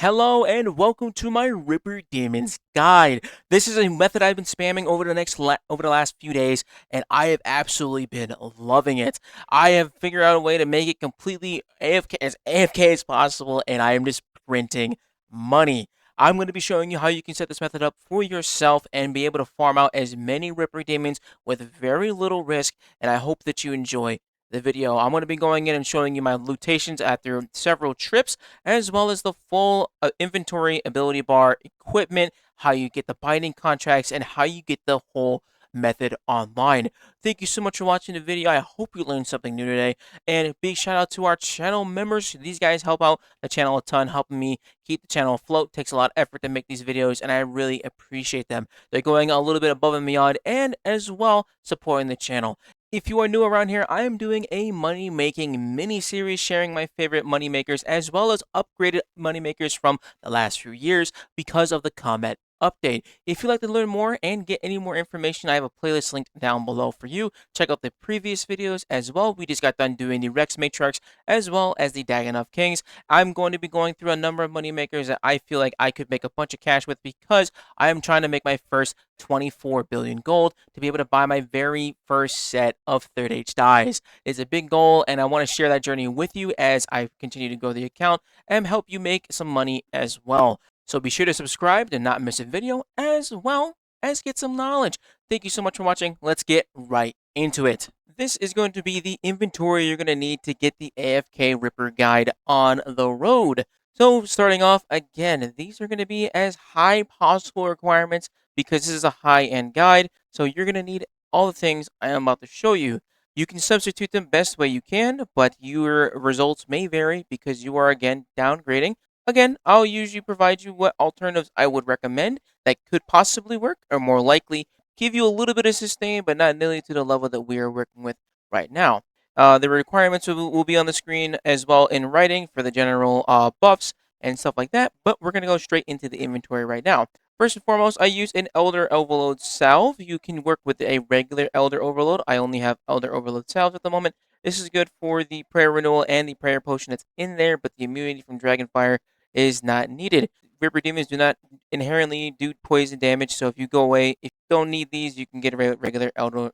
Hello and welcome to my Ripper Demons guide. This is a method I've been spamming over the last few days, and I have absolutely been loving it. I have figured out a way to make it completely AFK as possible, and I am just printing money. I'm going to be showing you how you can set this method up for yourself and be able to farm out as many Ripper Demons with very little risk, and I hope that you enjoy the video. I'm going to be going in and showing you my lootations after several trips, as well as the full inventory, ability bar, equipment, how you get the binding contracts, and how you get the whole method online. Thank you so much for watching the video. I hope you learned something new today. And a big shout out to our channel members. These guys help out the channel a ton, helping me keep the channel afloat. It takes a lot of effort to make these videos, and I really appreciate them. They're going a little bit above and beyond, and as well supporting the channel. If you are new around here, I am doing a money making mini series sharing my favorite money makers as well as upgraded money makers from the last few years because of the comment update. If you'd like to learn more and get any more information, I have a playlist linked down below for you. Check out the previous videos as well. We just got done doing the Reqs Matriarchs as well as the Dagon Kings. I'm going to be going through a number of money makers that I feel like I could make a bunch of cash with because I am trying to make my first 24 billion gold to be able to buy my very first set of third age dies. It's a big goal, and I want to share that journey with you as I continue to grow the account and help you make some money as well. So be sure to subscribe to not miss a video as well as get some knowledge. Thank you so much for watching. Let's get right into it. This is going to be the inventory you're going to need to get the AFK Ripper guide on the road. So starting off, again, these are going to be as high possible requirements because this is a high-end guide, so you're going to need all the things I am about to show you. You can substitute them best way you can, but your results may vary because you are, again, downgrading. Again, I'll usually provide you what alternatives I would recommend that could possibly work, or more likely, give you a little bit of sustain, but not nearly to the level that we are working with right now. The requirements will be on the screen as well in writing for the general buffs and stuff like that, but we're going to go straight into the inventory right now. First and foremost, I use an Elder Overload Salve. You can work with a regular Elder Overload. I only have Elder Overload Salves at the moment. This is good for the Prayer Renewal and the Prayer Potion that's in there, but the immunity from Dragonfire is not needed. Ripper Demons do not inherently do poison damage, so if you go away, if you don't need these, you can get regular Elder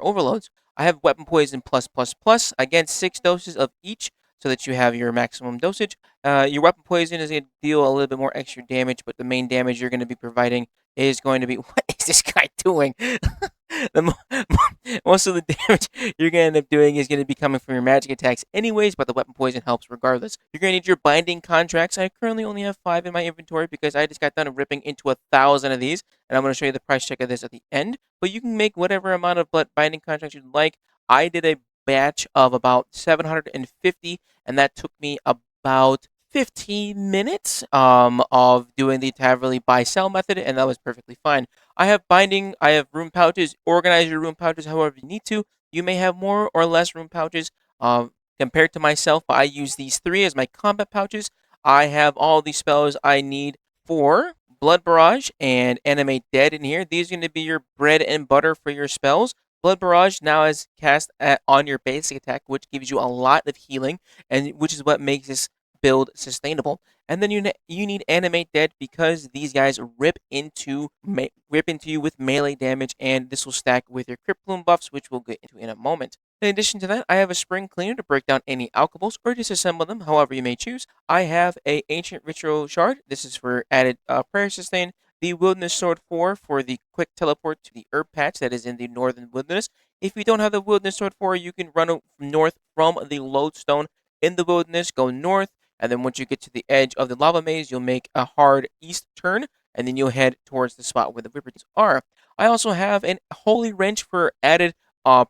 Overloads. I have Weapon Poison plus plus plus. Again, 6 doses of each so that you have your maximum dosage. Your Weapon Poison is going to deal a little bit more extra damage, but the main damage you're going to be providing is going to be... What is this guy doing? Most of the damage you're going to end up doing is going to be coming from your magic attacks anyways, but the Weapon Poison helps regardless. You're going to need your binding contracts. I currently only have 5 in my inventory because I just got done ripping into 1,000 of these, and I'm going to show you the price check of this at the end. But you can make whatever amount of binding contracts you'd like. I did a batch of about 750, and that took me about 15 minutes of doing the Taverly buy-sell method, and that was perfectly fine. I have binding, I have rune pouches. Organize your rune pouches however you need to. You may have more or less rune pouches compared to myself, but I use these 3 as my combat pouches. I have all the spells I need for Blood Barrage and Animate Dead in here. These are going to be your bread and butter for your spells. Blood Barrage now is cast on your basic attack, which gives you a lot of healing, and which is what makes this build sustainable. And then you need Animate Dead because these guys rip into you with melee damage, and this will stack with your Crypt Plume buffs, which we'll get into in a moment. In addition to that, I have a Spring Cleaner to break down any alchemables or disassemble them, however you may choose. I have a Ancient Ritual Shard. This is for added prayer sustain. The Wilderness Sword 4 for the quick teleport to the herb patch that is in the Northern Wilderness. If you don't have the Wilderness Sword 4, you can run north from the Lodestone in the Wilderness, go north, and then once you get to the edge of the lava maze, you'll make a hard east turn, and then you'll head towards the spot where the Rippertons are. I also have an Holy Wrench for added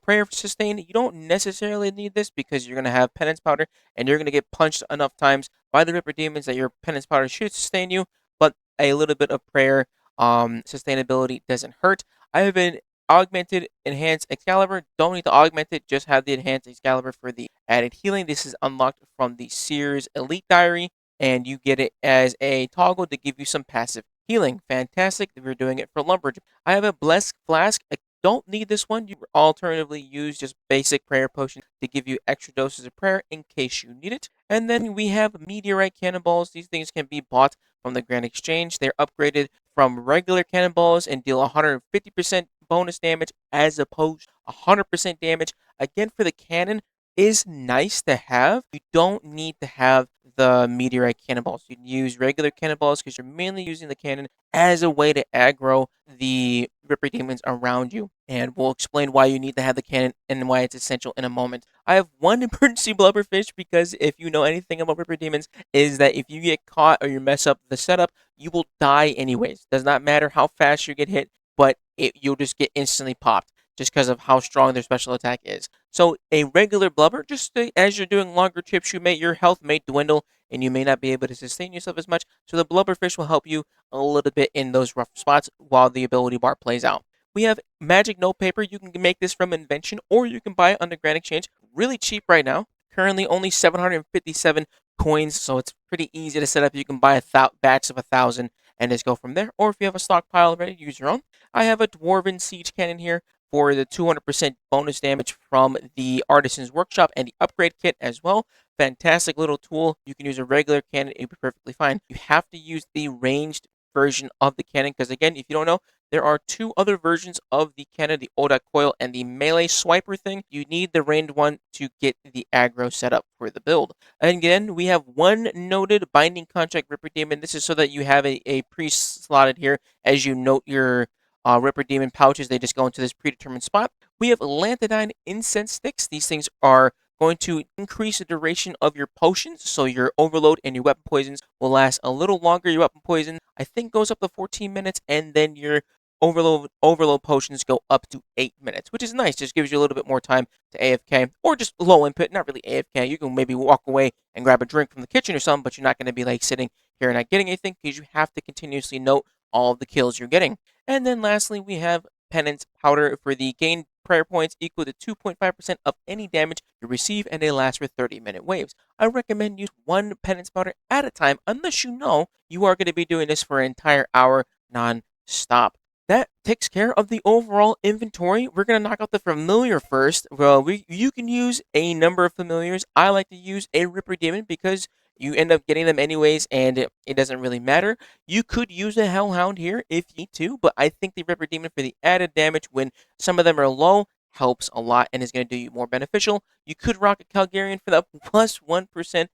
prayer sustain. You don't necessarily need this because you're going to have penance powder, and you're going to get punched enough times by the Ripper demons that your penance powder should sustain you, but a little bit of prayer sustainability doesn't hurt. I have an augmented enhanced Excalibur. Don't need to augment it, just have the enhanced Excalibur for the added healing. This is unlocked from the Seer's Elite Diary, and you get it as a toggle to give you some passive healing. Fantastic. We're doing it for Lumberjack. I have a Blessed Flask don't need this one, you alternatively use just basic prayer potions to give you extra doses of prayer in case you need it. And then we have meteorite cannonballs. These things can be bought from the Grand Exchange. They're upgraded from regular cannonballs and deal 150% bonus damage as opposed to 100% damage. Again, for the cannon, is nice to have. You don't need to have the meteorite cannonballs. You can use regular cannonballs because you're mainly using the cannon as a way to aggro the Ripper demons around you. And we'll explain why you need to have the cannon and why it's essential in a moment. I have one emergency blubberfish because if you know anything about Ripper demons, is that if you get caught or you mess up the setup, you will die anyways. Does not matter how fast you get hit, but you'll just get instantly popped just because of how strong their special attack is. So a regular blubber, just as you're doing longer trips, your health may dwindle and you may not be able to sustain yourself as much. So the blubberfish will help you a little bit in those rough spots while the ability bar plays out. We have magic notepaper. You can make this from invention or you can buy it on the Grand Exchange. Really cheap right now. Currently only 757 coins, so it's pretty easy to set up. You can buy a batch of 1,000 and just go from there. Or if you have a stockpile already, use your own. I have a Dwarven Siege Cannon here for the 200% bonus damage from the Artisan's Workshop and the upgrade kit as well. Fantastic little tool. You can use a regular cannon, it'll be perfectly fine. You have to use the ranged version of the cannon because, again, if you don't know, there are two other versions of the cannon, the Oda Coil and the melee swiper thing. You need the ranged one to get the aggro set up for the build. And again, we have one noted binding contract Ripper Demon. This is so that you have a pre-slotted here as you note your Ripper Demon pouches. They just go into this predetermined spot. We have Lanthanide Incense Sticks. These things are going to increase the duration of your potions, so your overload and your weapon poisons will last a little longer. Your weapon poison, I think, goes up to 14 minutes, and then your overload potions go up to 8 minutes, which is nice. Just gives you a little bit more time to AFK, or just low input, not really AFK. You can maybe walk away and grab a drink from the kitchen or something, but you're not going to be like sitting here and not getting anything because you have to continuously note all of the kills you're getting. And then lastly, we have Penance Powder for the gain prayer points equal to 2.5% of any damage you receive, and they last for 30-minute waves. I recommend use one Penance Powder at a time unless you know you are going to be doing this for an entire hour non-stop. That takes care of the overall inventory. We're going to knock out the familiar first. Well, you can use a number of familiars. I like to use a Ripper Demon because you end up getting them anyways, and it doesn't really matter. You could use a Hellhound here if you need to, but I think the Ripper Demon for the added damage when some of them are low helps a lot and is going to do you more beneficial. You could rock a Calgarian for the plus 1%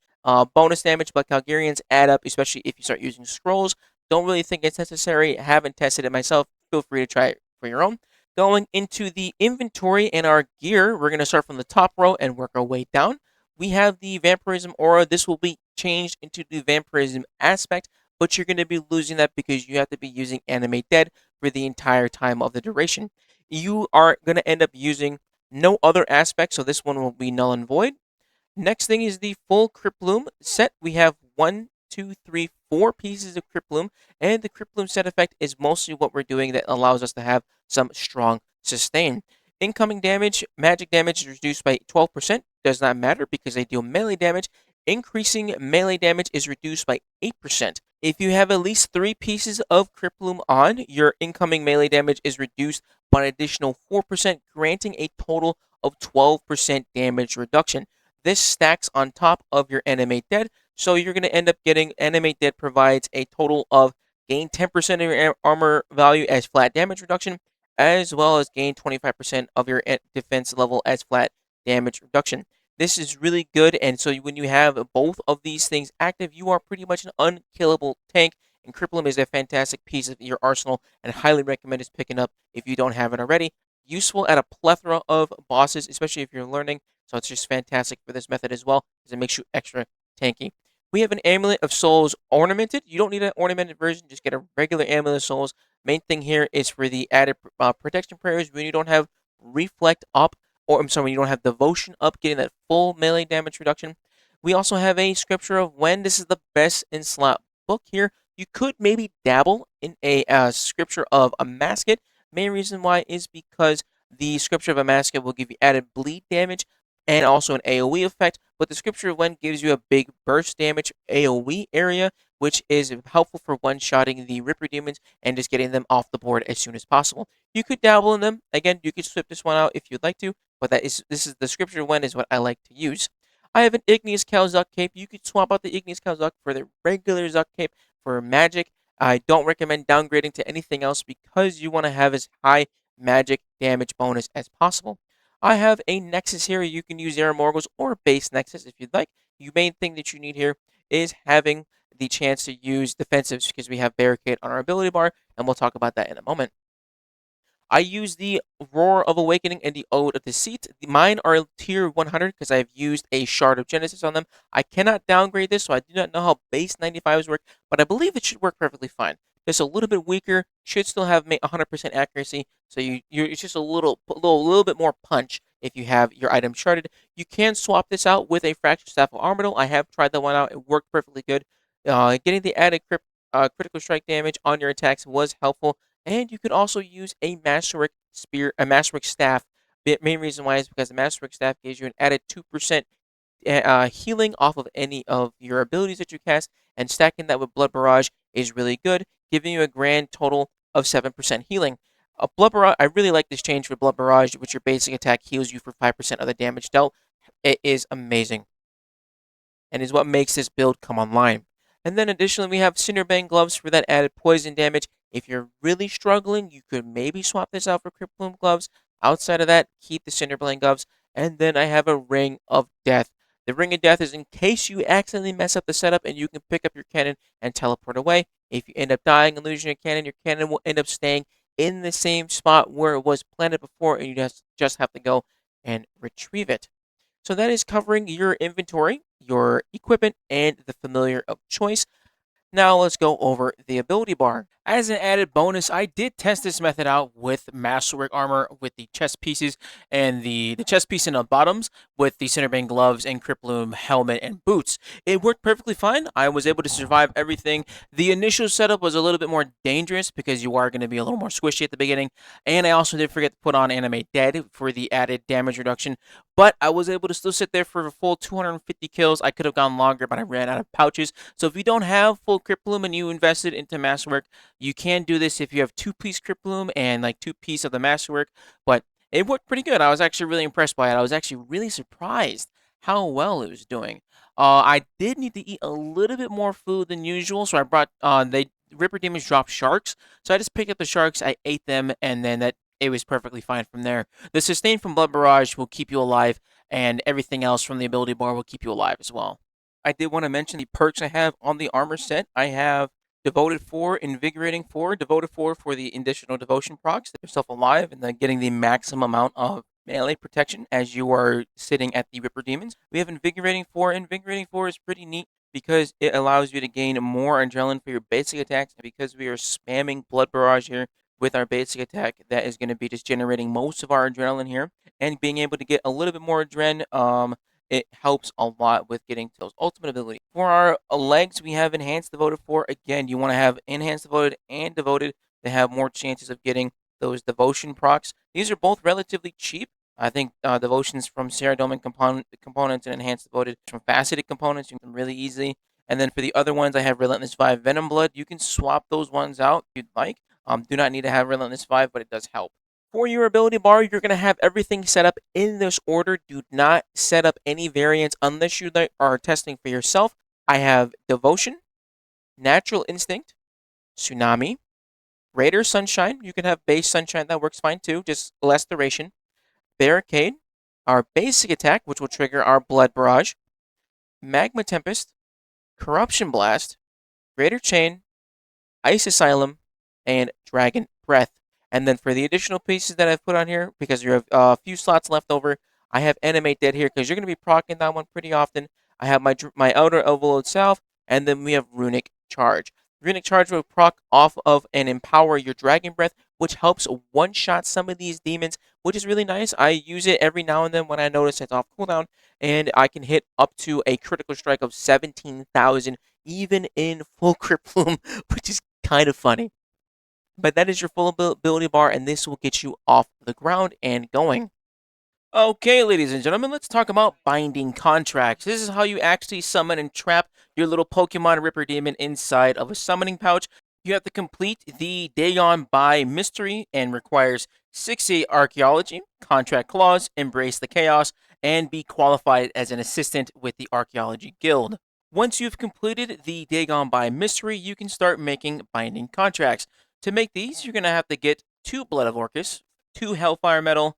bonus damage, but Calgarians add up, especially if you start using scrolls. Don't really think it's necessary. Haven't tested it myself. Feel free to try it for your own. Going into the inventory and our gear, we're going to start from the top row and work our way down. We have the Vampirism Aura. This will be changed into the Vampirism aspect, but you're going to be losing that because you have to be using Animate Dead for the entire time of the duration. You are going to end up using no other aspect, so this one will be null and void. Next thing is the full Crypt Bloom set. We have 1, 2, 3, 4 pieces of Crypt Bloom, and the Crypt Bloom set effect is mostly what we're doing that allows us to have some strong sustain. Incoming damage, magic damage is reduced by 12%. Does not matter because they deal melee damage. Increasing melee damage is reduced by 8%. If you have at least 3 pieces of Crypt Bloom on, your incoming melee damage is reduced by an additional 4%, granting a total of 12% damage reduction. This stacks on top of your Animate Dead, so you're going to end up getting Animate Dead provides a total of gain 10% of your armor value as flat damage reduction, as well as gain 25% of your defense level as flat damage reduction. This is really good, and so when you have both of these things active, you are pretty much an unkillable tank, and Crypt Bloom is a fantastic piece of your arsenal, and highly recommend is picking up if you don't have it already. Useful at a plethora of bosses, especially if you're learning, so it's just fantastic for this method as well, because it makes you extra tanky. We have an Amulet of Souls ornamented. You don't need an ornamented version, just get a regular Amulet of Souls. Main thing here is for the added protection prayers when you don't have Reflect up, or I'm sorry, when you don't have Devotion up, getting that full melee damage reduction. We also have a Scripture of When. This is the best in slot book here. You could maybe dabble in a Scripture of a Masket. Main reason why is because the Scripture of a Masket will give you added bleed damage and also an AoE effect, but the Scripture of When gives you a big burst damage AoE area, which is helpful for one-shotting the Ripper demons and just getting them off the board as soon as possible. You could dabble in them. Again, you could swip this one out if you'd like to, but this is the scripture one is what I like to use. I have an Igneous Cow Zuck cape. You could swap out the Igneous Cow Zuck for the regular Zuck cape for magic. I don't recommend downgrading to anything else because you want to have as high magic damage bonus as possible. I have a Nexus here. You can use Aramorgos or base Nexus if you'd like. The main thing that you need here is having the chance to use defensives because we have Barricade on our ability bar, and we'll talk about that in a moment. I use the Roar of Awakening and the Ode of Deceit. Mine are tier 100 because I've used a Shard of Genesis on them. I cannot downgrade this, so I do not know how base 95s work, but I believe it should work perfectly fine. It's a little bit weaker, should still have 100% accuracy, so it's just a little bit more punch if you have your item sharded. You can swap this out with a Fractured Staff of Armadyl. I have tried that one out. It worked perfectly good. Getting the added critical strike damage on your attacks was helpful. And you could also use a Masterwork Spear, a Masterwork Staff. The main reason why is because the Masterwork Staff gives you an added 2% healing off of any of your abilities that you cast, and stacking that with Blood Barrage is really good, giving you a grand total of 7% healing. Blood Barrage, I really like this change for Blood Barrage, which your basic attack heals you for 5% of the damage dealt. It is amazing, and is what makes this build come online. And then additionally, we have Cinderbane gloves for that added poison damage. If you're really struggling, you could maybe swap this out for Crypt Plume gloves. Outside of that, keep the Cinderbane gloves. And then I have a Ring of Death. The Ring of Death is in case you accidentally mess up the setup and you can pick up your cannon and teleport away. If you end up dying and losing your cannon will end up staying in the same spot where it was planted before, and you just have to go and retrieve it. So that is covering your inventory, your equipment, and the familiar of choice. Now let's go over the ability bar. As an added bonus, I did test this method out with Masterwork armor with the chest pieces and the chest piece in the bottoms with the Cinderbane gloves and Cripploom helmet and boots. It worked perfectly fine. I was able to survive everything. The initial setup was a little bit more dangerous because you are going to be a little more squishy at the beginning. And I also did forget to put on Animate Dead for the added damage reduction. But I was able to still sit there for a full 250 kills. I could have gone longer, but I ran out of pouches. So if you don't have full Cripploom and you invested into Masterwork, you can do this if you have 2-piece Cripploom and like 2-piece of the Masterwork, but it worked pretty good. I was actually really impressed by it. I was actually really surprised how well it was doing. I did need to eat a little bit more food than usual, so I brought they Ripper Demons drop sharks, so I just picked up the sharks, I ate them, and then it was perfectly fine from there. The sustain from Blood Barrage will keep you alive, and everything else from the ability bar will keep you alive as well. I did want to mention the perks I have on the armor set. I have Devoted 4, Invigorating 4, Devoted 4 for the additional devotion procs to keep yourself alive and then getting the maximum amount of melee protection as you are sitting at the Ripper Demons. We have Invigorating 4. Invigorating 4 is pretty neat because it allows you to gain more adrenaline for your basic attacks. And because we are spamming Blood Barrage here with our basic attack, that is going to be just generating most of our adrenaline here and being able to get a little bit more adrenaline. It helps a lot with getting to those ultimate abilities. For our legs, we have Enhanced Devoted 4. Again, you want to have Enhanced Devoted and Devoted to have more chances of getting those devotion procs. These are both relatively cheap. I think devotions from Saradomin components and Enhanced Devoted from faceted components, you can really easily. And then for the other ones, I have Relentless 5 Venom Blood. You can swap those ones out if you'd like. Do not need to have Relentless 5, but it does help. For your ability bar, you're going to have everything set up in this order. Do not set up any variants unless you are testing for yourself. I have Devotion, Natural Instinct, Tsunami, Raider Sunshine. You can have base Sunshine. That works fine too, just less duration. Barricade, our basic attack, which will trigger our Blood Barrage. Magma Tempest, Corruption Blast, Greater Chain, Ice Asylum, and Dragon Breath. And then for the additional pieces that I've put on here, because you have a few slots left over, I have Animate Dead here, because you're going to be proccing that one pretty often. I have my Outer Overload Salve, and then we have Runic Charge. Runic Charge will proc off of and empower your Dragon Breath, which helps one-shot some of these demons, which is really nice. I use it every now and then when I notice it's off cooldown, and I can hit up to a critical strike of 17,000, even in full Crit Plume, which is kind of funny. But that is your full ability bar, and this will get you off the ground and going. Okay, ladies and gentlemen, let's talk about binding contracts. This is how you actually summon and trap your little Pokemon Ripper Demon inside of a summoning pouch. You have to complete the Dagon by Mystery and requires 6A Archaeology, Contract Clause, Embrace the Chaos, and be qualified as an assistant with the Archaeology Guild. Once you've completed the Dagon by Mystery, you can start making binding contracts. To make these, you're going to have to get 2 Blood of Orcus, 2 Hellfire Metal,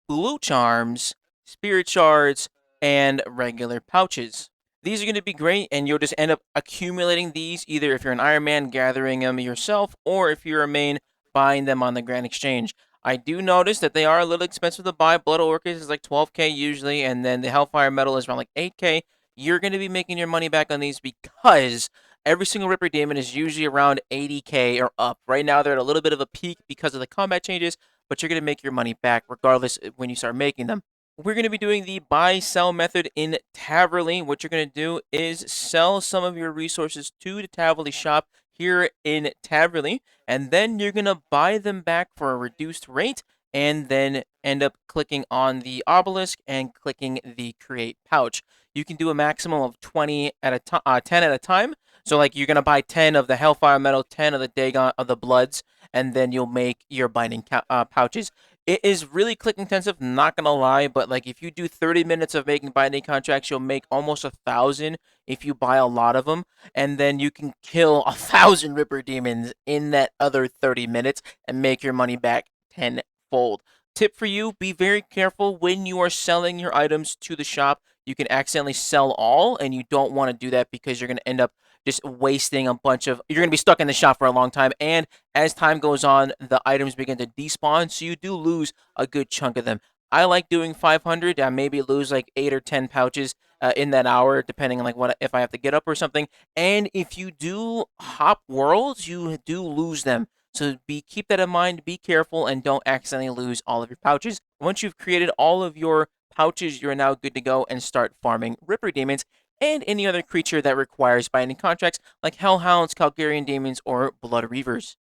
blue charms, spirit shards, and regular pouches. These are going to be great, and you'll just end up accumulating these either if you're an Iron Man gathering them yourself, or if you're a main buying them on the Grand Exchange. I do notice that they are a little expensive to buy. Blood Orcus is like 12k usually, and then the Hellfire Metal is around like 8k. You're going to be making your money back on these because every single Ripper Demon is usually around 80k or up. Right now, they're at a little bit of a peak because of the combat changes, but you're going to make your money back regardless when you start making them. We're going to be doing the buy-sell method in Taverly. What you're going to do is sell some of your resources to the Taverly shop here in Taverly, and then you're going to buy them back for a reduced rate, and then end up clicking on the obelisk and clicking the create pouch. You can do a maximum of 10 at a time. So like you're going to buy 10 of the Hellfire Metal, 10 of the Dagon of the Bloods, and then you'll make your binding pouches. It is really click intensive, not gonna lie, but like if you do 30 minutes of making binding contracts, you'll make almost 1,000 if you buy a lot of them, and then you can kill 1,000 Ripper Demons in that other 30 minutes and make your money back tenfold. Tip for you, be very careful when you are selling your items to the shop. You can accidentally sell all, and you don't want to do that because you're going to end up just wasting a bunch of... You're going to be stuck in the shop for a long time, and as time goes on, the items begin to despawn, so you do lose a good chunk of them. I like doing 500. I maybe lose like 8 or 10 pouches in that hour, depending on like what if I have to get up or something. And if you do hop worlds, you do lose them. So keep that in mind, be careful, and don't accidentally lose all of your pouches. Once you've created all of your pouches, you're now good to go and start farming Ripper Demons and any other creature that requires binding contracts like Hellhounds, Calgarian Demons, or Blood Reavers.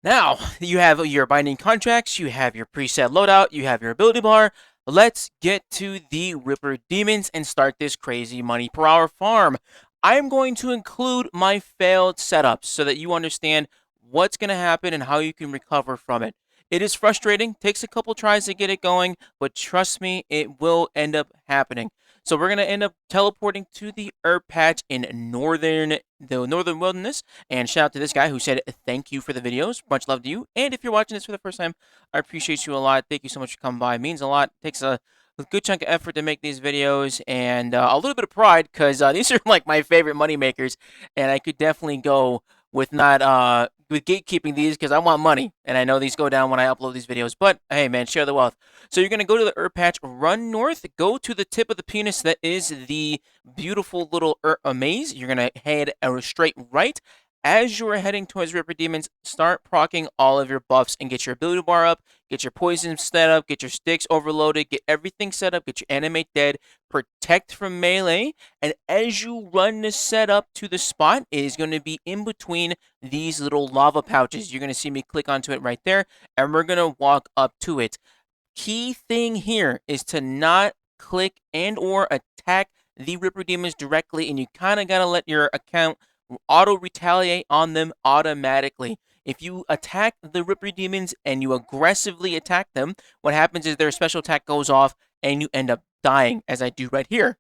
Now, you have your binding contracts, you have your preset loadout, you have your ability bar. Let's get to the Ripper Demons and start this crazy money per hour farm. I'm going to include my failed setups so that you understand what's going to happen and how you can recover from it. It is frustrating, takes a couple tries to get it going, but trust me, it will end up happening. So we're going to end up teleporting to the herb patch in the northern wilderness. And shout out to this guy who said thank you for the videos. Much love to you. And if you're watching this for the first time, I appreciate you a lot. Thank you so much for coming by. It means a lot. It takes a good chunk of effort to make these videos and a little bit of pride because these are like my favorite money makers, and I could definitely go with not with gatekeeping these because I want money, and I know these go down when I upload these videos. But hey, man, share the wealth. So you're gonna go to the herb patch, run north, go to the tip of the penis that is the beautiful little maze. You're gonna head straight right. As you are heading towards Ripper Demons, start proccing all of your buffs and get your ability bar up, get your poison set up, get your sticks overloaded, get everything set up, get your animate dead, protect from melee, and as you run the setup to the spot, it is going to be in between these little lava pouches. You're going to see me click onto it right there, and we're going to walk up to it. Key thing here is to not click and or attack the Ripper Demons directly, and you kind of got to let your account auto-retaliate on them automatically. If you attack the Ripper Demons and you aggressively attack them, what happens is their special attack goes off and you end up dying, as I do right here.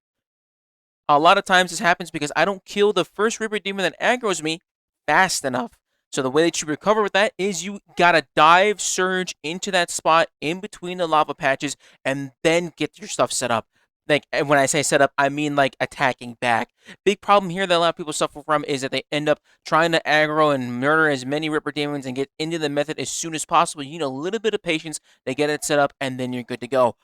A lot of times this happens because I don't kill the first Ripper Demon that aggroes me fast enough. So the way that you recover with that is you gotta dive surge into that spot in between the lava patches and then get your stuff set up. Like, when I say set up, I mean like attacking back. Big problem here that a lot of people suffer from is that they end up trying to aggro and murder as many Ripper Demons and get into the method as soon as possible. You need a little bit of patience. They get it set up and then you're good to go.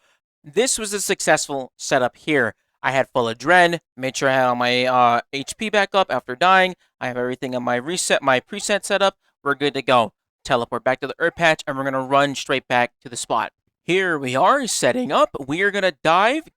This was a successful setup here. I had full adren, made sure I had all my HP back up after dying. I have everything on my preset set up. We're good to go. Teleport back to the herb patch and we're going to run straight back to the spot. Here we are setting up. We are going to dive,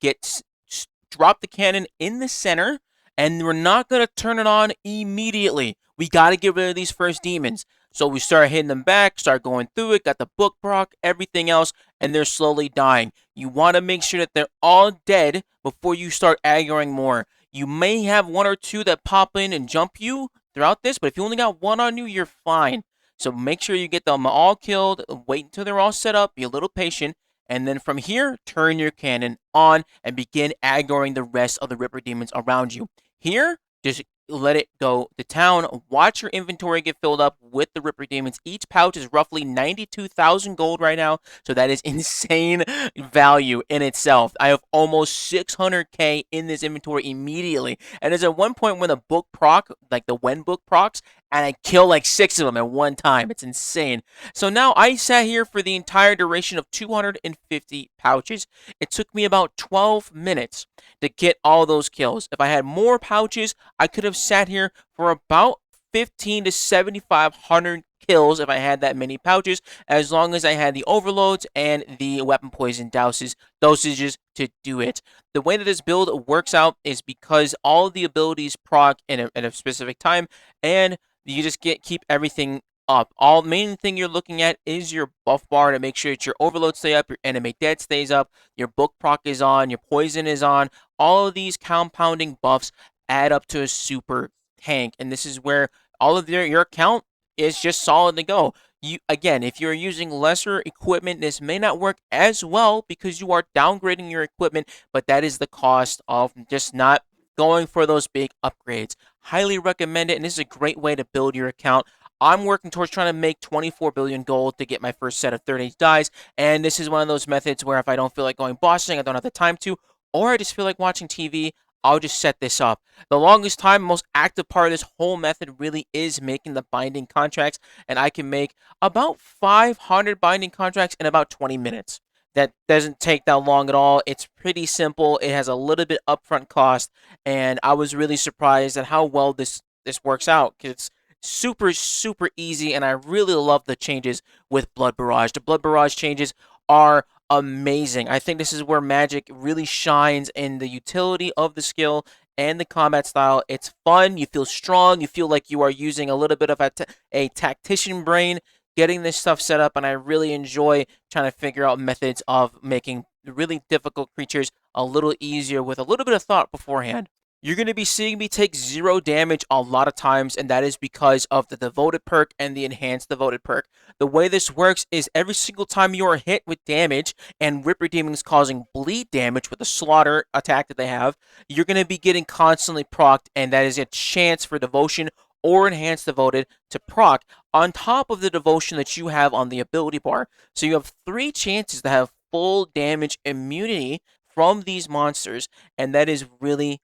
drop the cannon in the center, and we're not going to turn it on immediately. We got to get rid of these first demons. So we start hitting them back, start going through it, got the book proc, everything else, and they're slowly dying. You want to make sure that they're all dead before you start aggroing more. You may have one or two that pop in and jump you throughout this, but if you only got one on you, you're fine. So make sure you get them all killed, wait until they're all set up, be a little patient, and then from here, turn your cannon on and begin aggroing the rest of the Ripper demons around you. Here, just let it go to town. Watch your inventory get filled up with the Ripper demons. Each pouch is roughly 92,000 gold right now, so that is insane value in itself. I have almost 600k in this inventory immediately, and there's at one point when the book proc, like the when book procs, and I kill like 6 of them at one time. It's insane. So now I sat here for the entire duration of 250 pouches. It took me about 12 minutes to get all those kills. If I had more pouches, I could have sat here for about 15 to 7,500 kills if I had that many pouches, as long as I had the overloads and the weapon poison dosages to do it. The way that this build works out is because all of the abilities proc in a specific time, and you just keep everything up. All main thing you're looking at is your buff bar to make sure that your overload stay up, your enemy dead stays up, your book proc is on, your poison is on. All of these compounding buffs add up to a super tank, and this is where all of your account is just solid to go. Again, if you're using lesser equipment, this may not work as well because you are downgrading your equipment, but that is the cost of just not going for those big upgrades. Highly recommend it, and this is a great way to build your account. I'm working towards trying to make 24 billion gold to get my first set of 30 dies, and this is one of those methods where if I don't feel like going bossing, I don't have the time to, or I just feel like watching TV, I'll just set this up. The longest time, most active part of this whole method really is making the binding contracts, and I can make about 500 binding contracts in about 20 minutes. That doesn't take that long at all. It's pretty simple. It has a little bit upfront cost, and I was really surprised at how well this works out, because it's super easy, and I really love the changes with Blood Barrage. The Blood Barrage changes are amazing. I think this is where Magic really shines in the utility of the skill and the combat style. It's fun, you feel strong, you feel like you are using a little bit of a tactician brain getting this stuff set up, and I really enjoy trying to figure out methods of making really difficult creatures a little easier with a little bit of thought beforehand. You're going to be seeing me take 0 damage a lot of times, and that is because of the devoted perk and the enhanced devoted perk. The way this works is every single time you are hit with damage and Ripper Demons causing bleed damage with the slaughter attack that they have, you're going to be getting constantly procced, and that is a chance for devotion or enhanced devoted to proc on top of the devotion that you have on the ability bar. So you have 3 chances to have full damage immunity from these monsters, and that is really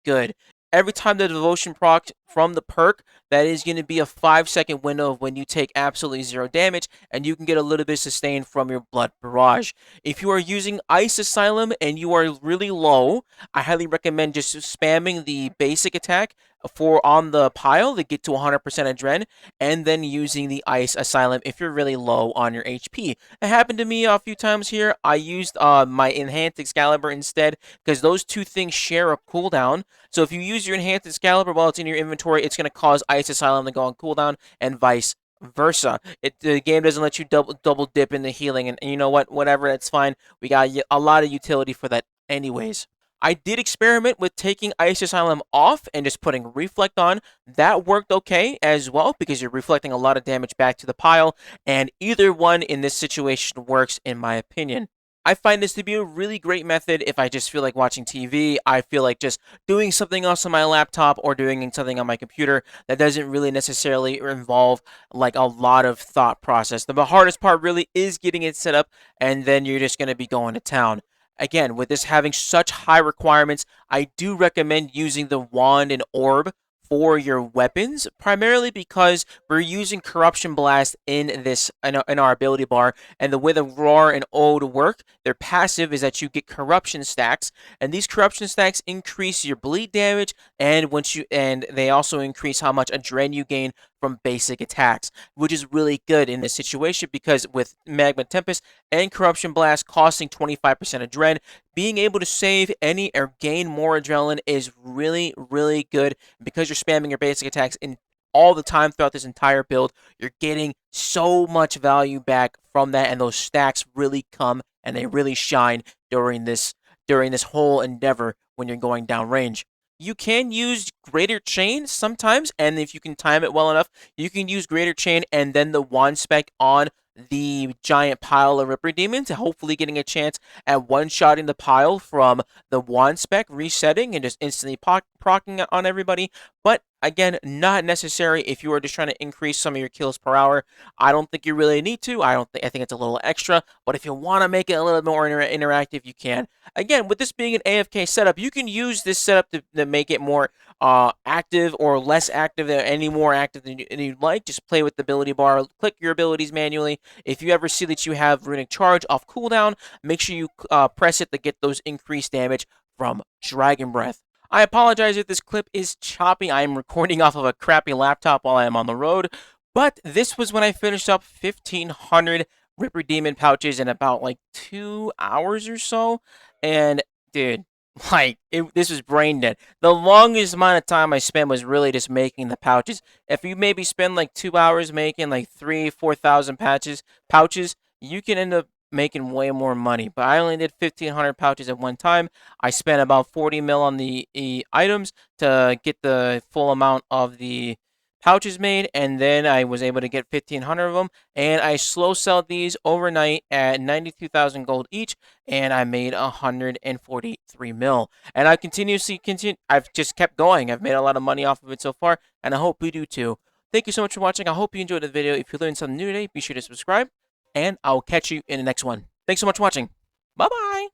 good. Every time the devotion proc from the perk, that is going to be a 5-second window of when you take absolutely 0 damage, and you can get a little bit sustained from your Blood Barrage. If you are using Ice Asylum and you are really low, I highly recommend just spamming the basic attack for on the pile to get to 100% adren, and then using the Ice Asylum if you're really low on your HP. It happened to me a few times here. I used my Enhanced Excalibur instead, because those two things share a cooldown. So if you use your Enhanced Excalibur while it's in your inventory, it's going to cause Ice Asylum to go on cooldown, and vice versa. The game doesn't let you double dip in the healing, and you know what? Whatever, that's fine. We got a lot of utility for that anyways. I did experiment with taking Ice Asylum off and just putting Reflect on. That worked okay as well, because you're reflecting a lot of damage back to the pile, and either one in this situation works in my opinion. I find this to be a really great method if I just feel like watching TV, I feel like just doing something else on my laptop or doing something on my computer that doesn't really necessarily involve like a lot of thought process. The hardest part really is getting it set up, and then you're just going to be going to town. Again, with this having such high requirements, I do recommend using the wand and orb for your weapons, primarily because we're using Corruption Blast in our ability bar, and the way the Roar and Ode work, their passive is that you get corruption stacks, and these corruption stacks increase your bleed damage, and they also increase how much adren you gain from basic attacks, which is really good in this situation, because with Magma Tempest and Corruption Blast costing 25% adren, being able to save any or gain more adrenaline is really good, because you're spamming your basic attacks in all the time throughout this entire build. You're getting so much value back from that, and those stacks really come and they really shine during this whole endeavor when you're going down range. You can use greater chain sometimes, and if you can time it well enough, you can use greater chain and then the wand spec on the giant pile of Ripper Demons, hopefully getting a chance at one-shotting the pile from the wand spec, resetting, and just instantly procking on everybody. But again, not necessary if you are just trying to increase some of your kills per hour. I don't think you really need to. I think it's a little extra, but if you want to make it a little more interactive, you can. Again, with this being an AFK setup, you can use this setup to make it more active or less active, any more active than you'd like. Just play with the ability bar, click your abilities manually. If you ever see that you have Runic Charge off cooldown, make sure you press it to get those increased damage from Dragon Breath. I apologize if this clip is choppy. I am recording off of a crappy laptop while I am on the road, but this was when I finished up 1,500 Ripper Demon pouches in about like 2 hours or so, and dude, this was brain dead. The longest amount of time I spent was really just making the pouches. If you maybe spend like 2 hours making like 3,000-4,000 pouches, you can end up making way more money. But I only did 1,500 pouches at one time. I spent about 40 mil on the items to get the full amount of the pouches made, and then I was able to get 1,500 of them, and I slow sold these overnight at 92,000 gold each, and I made 143 mil. And I've just kept going. I've made a lot of money off of it so far, and I hope you do too. Thank you so much for watching. I hope you enjoyed the video. If you learned something new today, be sure to subscribe, and I'll catch you in the next one. Thanks so much for watching. Bye-bye.